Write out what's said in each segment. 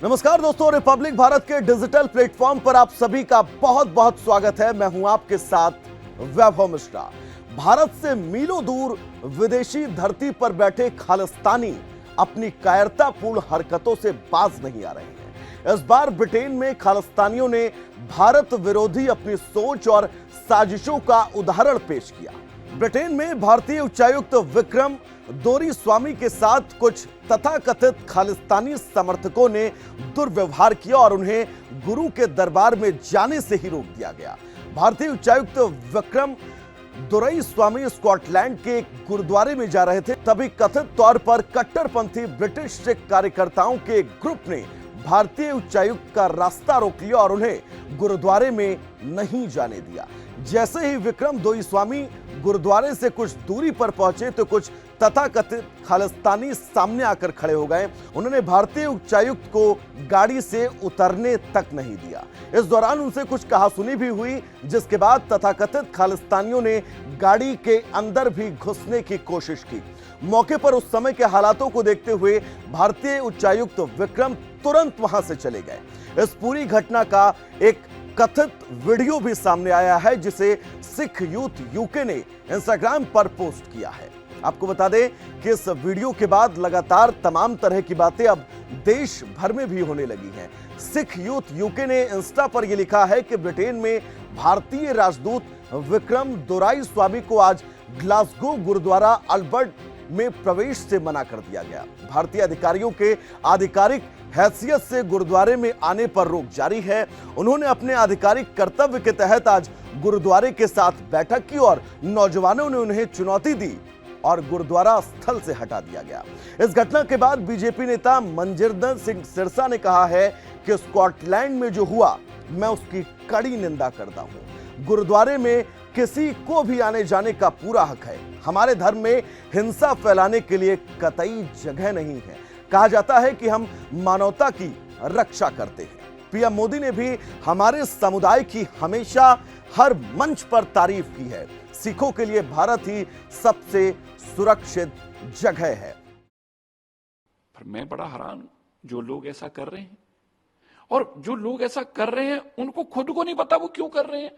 नमस्कार दोस्तों, रिपब्लिक भारत के डिजिटल प्लेटफॉर्म पर आप सभी का बहुत बहुत स्वागत है। मैं हूं आपके साथ वैभव मिश्रा। भारत से मीलों दूर विदेशी धरती पर बैठे खालिस्तानी अपनी कायरतापूर्ण हरकतों से बाज नहीं आ रहे हैं। इस बार ब्रिटेन में खालिस्तानियों ने भारत विरोधी अपनी सोच और साजिशों का उदाहरण पेश किया। ब्रिटेन में भारतीय उच्चायुक्त विक्रम दोराईस्वामी के साथ कुछ तथाकथित खालिस्तानी समर्थकों ने दुर्व्यवहार किया और उन्हें गुरु के दरबार में जाने से ही रोक दिया गया। भारतीय उच्चायुक्त विक्रम दोराईस्वामी स्कॉटलैंड के एक गुरुद्वारे में जा रहे थे, तभी कथित तौर पर कट्टरपंथी ब्रिटिश सिख कार्यकर्ताओं के एक ग्रुप ने भारतीय उच्चायुक्त का रास्ता रोक लिया और उन्हें गुरुद्वारे में नहीं जाने दिया। जैसे ही विक्रम दोराईस्वामी गुरुद्वारे से कुछ दूरी पर पहुंचे तो कुछ तथाकथित खालिस्तानी सामने आकर खड़े हो गए। उन्होंने भारतीय उच्चायुक्त को गाड़ी से उतरने तक नहीं दिया। इस दौरान उनसे कुछ कहासुनी भी हुई, जिसके बाद तथाकथित खालिस्तानियों ने गाड़ी के अंदर भी घुसने की कोशिश की। मौके पर उस समय के हालातों को देखते हुए भारतीय उच्चायुक्त विक्रम तुरंत वहां से चले गए। इस पूरी घटना का एक कथित वीडियो भी सामने आया है, जिसे सिख यूथ यूके ने इंस्टाग्राम पर पोस्ट किया है। आपको बता दें कि इस वीडियो के बाद लगातार तमाम तरह की बातें अब देश भर में भी होने लगी हैं। सिख यूथ यूके ने इंस्टा पर यह लिखा है कि ब्रिटेन में भारतीय राजदूत विक्रम दोराईस्वामी को आज ग्लासगो गुरुद्वारा अल्बर्ट में प्रवेश से मना कर दिया गया। भारतीय अधिकारियों के आधिकारिक हैसियत से गुरुद्वारे में आने पर रोक जारी है। उन्होंने अपने आधिकारिक कर्तव्य के तहत आज गुरुद्वारे के साथ बैठक की और नौजवानों ने उन्हें चुनौती दी और गुरुद्वारा स्थल से हटा दिया गया। इस घटना के बाद बीजेपी नेता मनजिंदर सिंह सिरसा ने कहा है कि स्कॉटलैंड में जो हुआ, मैं उसकी कड़ी निंदा करता हूं। गुरुद्वारे में किसी को भी आने जाने का पूरा हक है। हमारे धर्म में हिंसा फैलाने के लिए कतई जगह नहीं है। कहा जाता है कि हम मानवता की रक्षा करते हैं। पीएम मोदी ने भी हमारे समुदाय की हमेशा हर मंच पर तारीफ की है। सिखों के लिए भारत ही सबसे सुरक्षित जगह है। पर मैं बड़ा हैरान हूं जो लोग ऐसा कर रहे हैं, और जो लोग ऐसा कर रहे हैं उनको खुद को नहीं पता वो क्यों कर रहे हैं।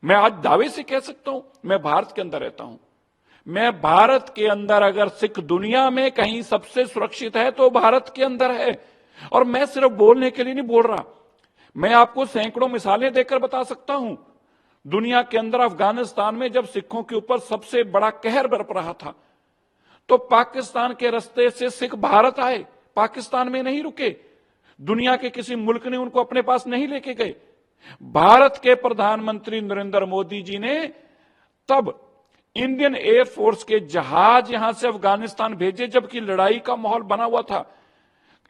मैं आज दावे से कह सकता हूं, मैं भारत के अंदर रहता हूं। मैं भारत के अंदर अगर सिख दुनिया में कहीं सबसे सुरक्षित है तो भारत के अंदर है। और मैं सिर्फ बोलने के लिए नहीं बोल रहा, मैं आपको सैकड़ों मिसालें देकर बता सकता हूं। दुनिया के अंदर अफगानिस्तान में जब सिखों के ऊपर सबसे बड़ा कहर बरप रहा था तो पाकिस्तान के रास्ते से सिख भारत आए, पाकिस्तान में नहीं रुके। दुनिया के किसी मुल्क ने उनको अपने पास नहीं लेके गए। भारत के प्रधानमंत्री नरेंद्र मोदी जी ने तब इंडियन एयरफोर्स के जहाज यहां से अफगानिस्तान भेजे जबकि लड़ाई का माहौल बना हुआ था।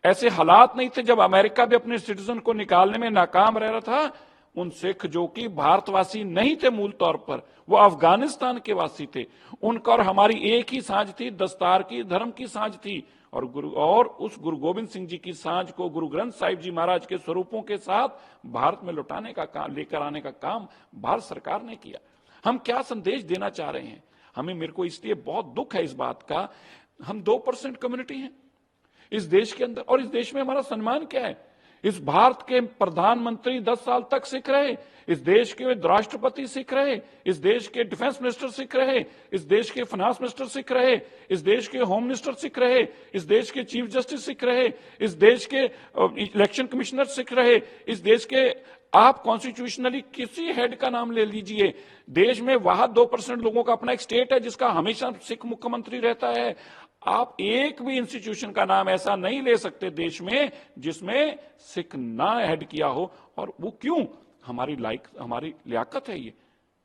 ऐसे हालात नहीं थे जब अमेरिका भी अपने सिटीजन को निकालने में नाकाम रह रहा था। उन सिख जो कि भारतवासी नहीं थे मूल तौर पर, वो अफगानिस्तान के वासी थे। उनका और हमारी एक ही साझ थी, दस्तार की, धर्म की साझ थी। और उस गुरु गोविंद सिंह जी की साझ को गुरु ग्रंथ साहिब जी महाराज के स्वरूपों के साथ भारत में लौटाने का काम, लेकर आने का काम भारत सरकार ने किया। हम क्या संदेश देना चाह रहे हैं? मेरे को इसलिए बहुत दुख है इस बात का। हम 2% कम्युनिटी हैं इस देश के अंदर, और इस देश में हमारा सम्मान क्या है? इस भारत के प्रधानमंत्री 10 साल तक सिख रहे, इस देश के राष्ट्रपति सिख रहे, इस देश के डिफेंस मिनिस्टर सिख रहे, इस देश के फाइनेंस मिनिस्टर सिख रहे, इस देश के होम मिनिस्टर सिख रहे, इस देश के चीफ जस्टिस सिख रहे, इस देश के इलेक्शन कमिश्नर सिख रहे, इस देश के आप कॉन्स्टिट्यूशनली किसी हेड का नाम ले लीजिए, देश में वहां 2% लोगों का अपना एक स्टेट है जिसका हमेशा सिख मुख्यमंत्री रहता है। आप एक भी इंस्टीट्यूशन का नाम ऐसा नहीं ले सकते देश में जिसमें सिख ना हेड किया हो। और वो क्यों? हमारी लियाकत है ये।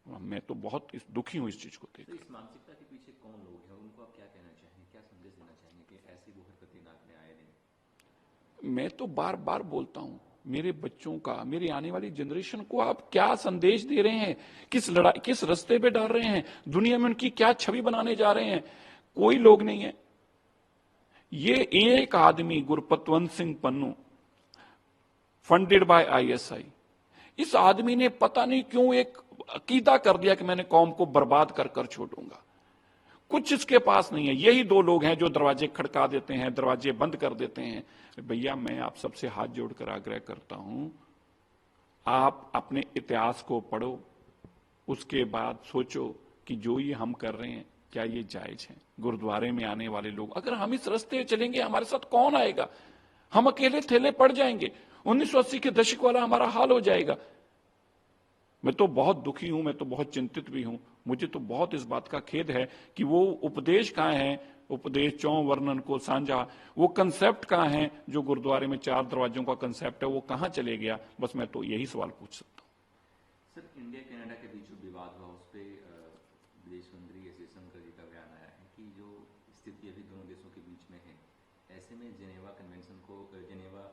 मैं तो बहुत दुखी हूं इस चीज को देख। तो इस मानसिकता के पीछे कौन लोग हैं, उनको आप क्या कहना चाहेंगे, क्या संदेश देना चाहेंगे कि ऐसी वो हरकतें ना करें आए दिन? मैं तो बार बार बोलता हूं, मेरे बच्चों का, मेरी आने वाली जनरेशन को आप क्या संदेश दे रहे हैं, किस रास्ते पे डाल रहे हैं, दुनिया में उनकी क्या छवि बनाने जा रहे हैं? कोई लोग नहीं है। ये एक आदमी Gurpatwant Singh Pannu, funded by ISI, इस आदमी ने पता नहीं क्यों एक अकीदा कर दिया कि मैंने कौम को बर्बाद कर छोड़ूंगा। कुछ इसके पास नहीं है। यही दो लोग हैं जो दरवाजे खड़का देते हैं, दरवाजे बंद कर देते हैं। भैया मैं आप सबसे हाथ जोड़कर आग्रह करता हूं, आप अपने इतिहास को पढ़ो, उसके बाद सोचो कि जो ये हम कर रहे हैं क्या ये जायज है। गुरुद्वारे में आने वाले लोग, अगर हम इस रास्ते चलेंगे हमारे साथ कौन आएगा? हम अकेले थेले पड़ जाएंगे। 1980 के दशक वाला हमारा हाल हो जाएगा। मैं तो बहुत दुखी हूं, मैं तो बहुत चिंतित भी हूं। मुझे तो बहुत इस बात का खेद है कि वो उपदेश कहां है, उपदेश चौं वर्णन को साझा, वो कंसेप्ट कहां है जो गुरुद्वारे में 4 दरवाजों का कंसेप्ट है, वो कहां चले गया? बस मैं तो यही सवाल पूछ सकता हूं। सर, इंडिया कनाडा के बीच जो विवाद हुआ उस पर विदेश मंत्री एस जयशंकर जी का बयान आया है कि जो स्थिति अभी दोनों देशों के बीच में है, ऐसे में जेनेवा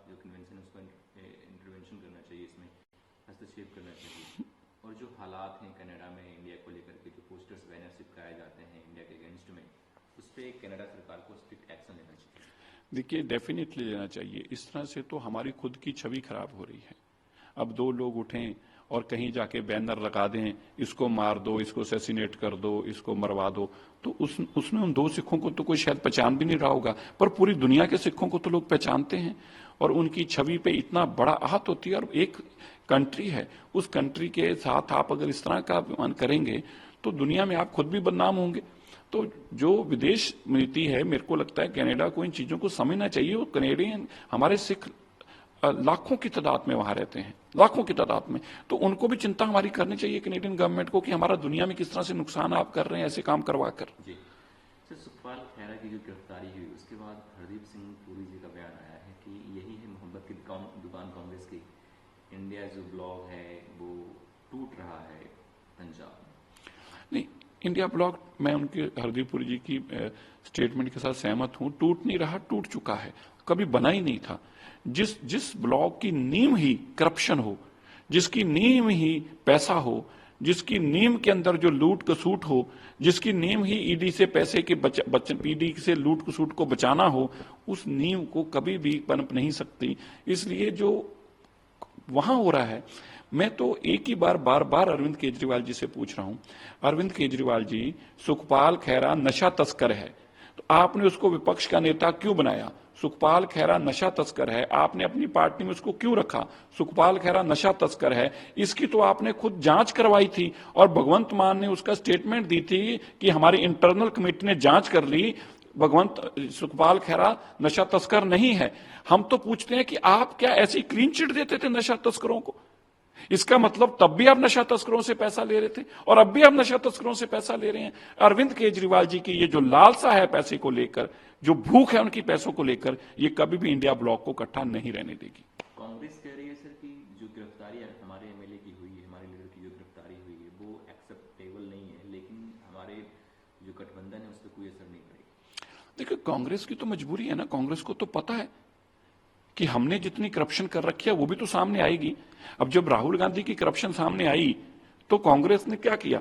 जो कन्वेंशन है उसको इंटरवेंशन करना चाहिए, इसमें हस्तक्षेप करना चाहिए। और जो हालात हैं कनाडा में इंडिया को लेकर के, जो पोस्टर्स बैनर चिपकाए जाते हैं इंडिया के अगेंस्ट में, उस पर कनाडा सरकार को स्ट्रिक्ट एक्शन लेना चाहिए। देखिए, डेफिनेटली लेना चाहिए। इस तरह से तो हमारी खुद की छवि खराब हो रही है। अब 2 लोग उठें और कहीं जाके बैनर लगा दें, इसको मार दो, इसको असैसिनेट कर दो, इसको मरवा दो, तो उसने उन 2 सिखों को तो कोई शायद पहचान भी नहीं रहा होगा, पर पूरी दुनिया के सिखों को तो लोग पहचानते हैं और उनकी छवि पे इतना बड़ा आहत होती है। और एक कंट्री है, उस कंट्री के साथ आप अगर इस तरह का अपमान करेंगे तो दुनिया में आप खुद भी बदनाम होंगे। तो जो विदेश नीति है, मेरे को लगता है कनाडा को इन चीजों को समझना चाहिए। और कनेडियन, हमारे सिख लाखों की तादाद में वहां रहते हैं, लाखों की तादाद में, तो उनको भी चिंता हमारी करनी चाहिए कनेडियन गवर्नमेंट को कि हमारा दुनिया में किस तरह से नुकसान आप कर रहे हैं ऐसे काम करवा कर। जी सर, सुखपाल खैरा की जो गिरफ्तारी हुई उसके बाद हरदीप सिंह पुरी जी का बयान आया है कि यही है मोहब्बत की दुकान कांग्रेस की, इंडिया जो ब्लॉक है वो टूट रहा है पंजाब में। नहीं, इंडिया ब्लॉक, मैं उनके हरदीप पुरी जी की स्टेटमेंट के साथ सहमत हूं। टूट नहीं रहा, टूट चुका है, कभी बना ही नहीं था। जिस ब्लॉक की नींव ही करप्शन हो, जिसकी नींव ही पैसा हो, जिसकी नींव के अंदर जो लूट कसूट हो, जिसकी नींव ही ईडी से पैसे के ईडी से लूट कसूट को बचाना हो, उस नींव को कभी भी पनप नहीं सकती। इसलिए जो वहां हो रहा है, मैं तो एक ही बार बार अरविंद केजरीवाल जी से पूछ रहा हूं, अरविंद केजरीवाल जी, सुखपाल खैरा नशा तस्कर है, तो आपने उसको विपक्ष का नेता क्यों बनाया? सुखपाल खैरा नशा तस्कर है, आपने अपनी पार्टी में उसको क्यों रखा? सुखपाल खैरा नशा तस्कर है, इसकी तो आपने खुद जांच करवाई थी और भगवंत मान ने उसका स्टेटमेंट दी थी कि हमारी इंटरनल कमेटी ने जांच कर ली, सुखपाल खैरा नशा तस्कर नहीं है। हम तो पूछते हैं कि आप क्या ऐसी क्लीन चिट देते थे नशा तस्करों को? इसका मतलब तब भी आप नशा तस्करों से पैसा ले रहे थे और अब भी आप नशा तस्करों से पैसा ले रहे हैं। अरविंद केजरीवाल जी की ये जो लालसा है पैसे को लेकर, जो भूख है उनकी पैसों को लेकर, ये कभी भी इंडिया ब्लॉक को इकट्ठा नहीं रहने देगी। कांग्रेस कह रही है सर कि जो गिरफ्तारी हमारे एमएलए की हुई है, हमारे लीडर की जो गिरफ्तारी हुई है वो एक्सेप्टेबल नहीं है, लेकिन हमारे जो गठबंधन है उस पर कोई असर नहीं पड़ेगा। देखिए, कांग्रेस की तो मजबूरी है ना, कांग्रेस को तो पता है कि हमने जितनी करप्शन कर रखी है वो भी तो सामने आएगी। अब जब राहुल गांधी की करप्शन सामने आई तो कांग्रेस ने क्या किया?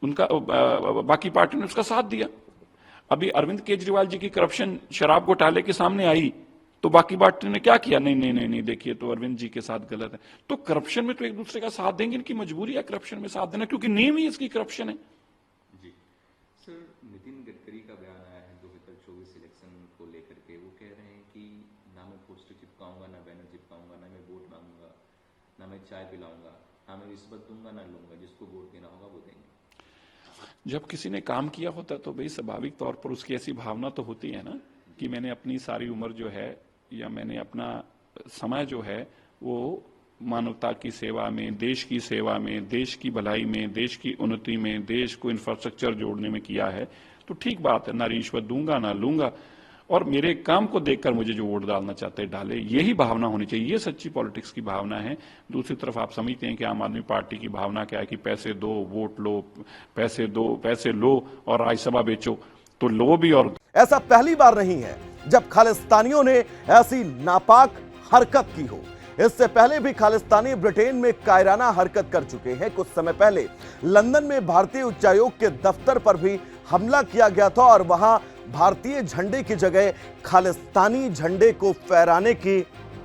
उनका बाकी पार्टी ने उसका साथ दिया। अभी अरविंद केजरीवाल जी की करप्शन शराब घोटाले के सामने आई तो बाकी पार्टी ने क्या किया? नहीं नहीं नहीं नहीं, देखिए तो अरविंद जी के साथ गलत है। तो करप्शन में तो एक दूसरे का साथ देंगे, इनकी मजबूरी है करप्शन में साथ देना, क्योंकि नींव ही इसकी करप्शन है। जी सर, नितिन गडकरी का बयान आया है 2024 इलेक्शन को लेकर के। वो कह रहे हैं कि ना मैं पोस्टर चिपकाऊंगा, ना बैनर चिपकाऊंगा, ना मैं वोट मांगूंगा, ना मैं चाय पिलाऊंगा, ना मैं रिश्वत दूंगा ना लूंगा, जिसको वोट देना होगा वो देंगे। जब किसी ने काम किया होता तो भाई स्वाभाविक तौर पर उसकी ऐसी भावना तो होती है ना कि मैंने अपनी सारी उम्र जो है या मैंने अपना समय जो है वो मानवता की सेवा में, देश की सेवा में, देश की भलाई में, देश की उन्नति में, देश को इंफ्रास्ट्रक्चर जोड़ने में किया है। तो ठीक बात है, ना रिश्वत दूंगा ना लूंगा, और मेरे काम को देखकर मुझे जो वोट डालना चाहते हैं डाले, यही भावना होनी चाहिए। ये सच्ची पॉलिटिक्स की भावना है। दूसरी तरफ आप समझते हैं कि आम आदमी पार्टी की भावना क्या है कि पैसे दो, वोट लो, पैसे दो, पैसे लो और राज्यसभा बेचो, तो लो भी और। ऐसा पहली बार नहीं है जब खालिस्तानियों ने ऐसी नापाक हरकत की हो। इससे पहले भी खालिस्तानी ब्रिटेन में कायराना हरकत कर चुके हैं। कुछ समय पहले लंदन में भारतीय उच्चायोग के दफ्तर पर भी हमला किया गया था और वहां भारतीय झंडे की जगह खालिस्तानी झंडे को फहराने की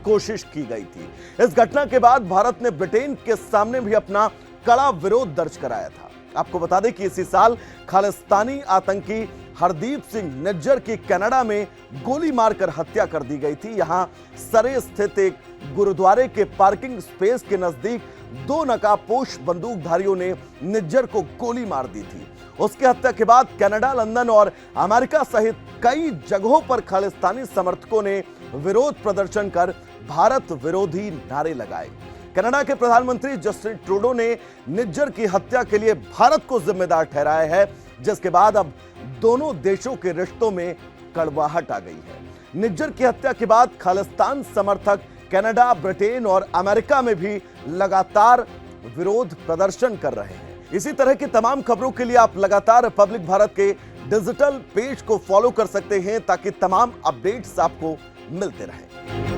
कोशिश की गई थी। इस घटना के बाद भारत ने ब्रिटेन के सामने भी अपना कड़ा विरोध दर्ज कराया था। आपको बता दें कि इसी साल खालिस्तानी आतंकी हरदीप सिंह निज्जर की कनाडा में गोली मारकर हत्या कर दी गई थी। यहां सरे स्थित एक गुरुद्वारे के पार्किंग स्पेस के नजदीक 2 नकाबपोश बंदूकधारियों ने निज्जर को गोली मार दी थी। उसकी हत्या के बाद कनाडा, लंदन और अमेरिका सहित कई जगहों पर खालिस्तानी समर्थकों ने विरोध प्रदर्शन कर भारत विरोधी नारे लगाए। कनाडा के प्रधानमंत्री जस्टिन ट्रूडो ने निज्जर की हत्या के लिए भारत को जिम्मेदार ठहराया है, जिसके बाद अब दोनों देशों के रिश्तों में कड़वाहट आ गई है। निज्जर की हत्या के बाद खालिस्तान समर्थक कनाडा, ब्रिटेन और अमेरिका में भी लगातार विरोध प्रदर्शन कर रहे हैं। इसी तरह की तमाम खबरों के लिए आप लगातार रिपब्लिक भारत के डिजिटल पेज को फॉलो कर सकते हैं ताकि तमाम अपडेट्स आपको मिलते रहें।